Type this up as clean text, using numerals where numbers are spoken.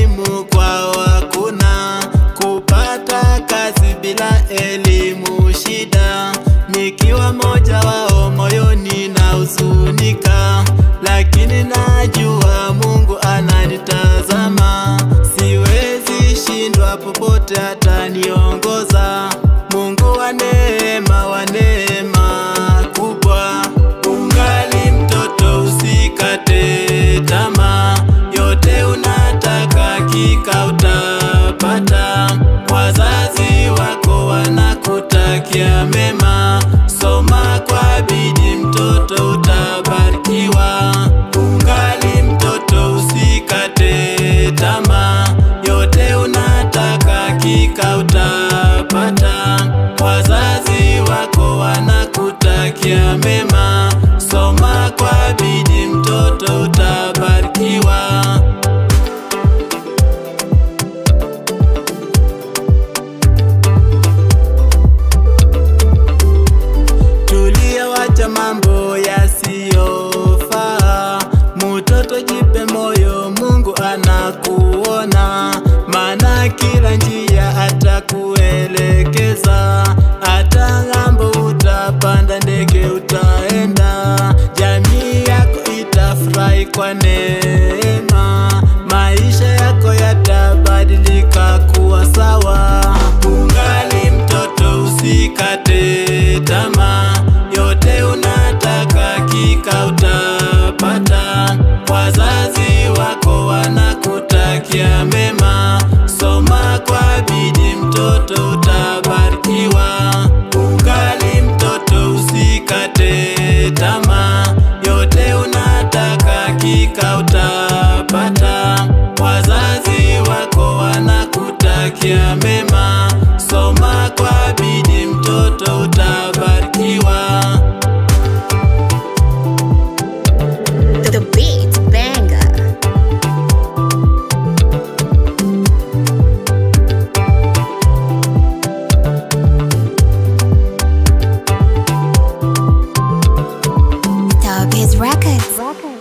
elimu kwao hakuna, kupata kazi bila elimu shida. Nikiwa moja wao moyoni na huzunika, lakini najua Mungu ananitazama. Siwezi shindwa, popote ataniongoza. Mungu wa neema, wa neema kubwa. Ungali mtoto, usikate tamaa, yote unataka hakika utapata. Wazazi wako wanakutakia mema, soma kwa bidii mtoto, utabarikiwa. Ungali mtoto, usikate tamaa, yote unataka hakika utapata. Wazazi wako wanakutakia mema, soma kwa bidii mtoto, utabarikiwa. Wacha mambo yasiyofaa, mtoto jipe moyo, Mungu anakuona. Maana kila njia atakuelekeza, hata ng'ambo utapanda, ndege utaenda. Jamii yako itafurahi kwa neema, maisha yako yatabadilika kuwa sawa. Ungali mtoto, usikate tamaa, yote unataka hakika utapata. Wazazi wako wanakutakia mema, soma kwa bidii mtoto, utabarikiwa. Ungali mtoto, usikate tamaa, yote unataka hakika utapata. Wazazi wako wanakutakia mema, soma kwa bidii mtoto, utabarikiwa. The beat banger. Starbiz Records.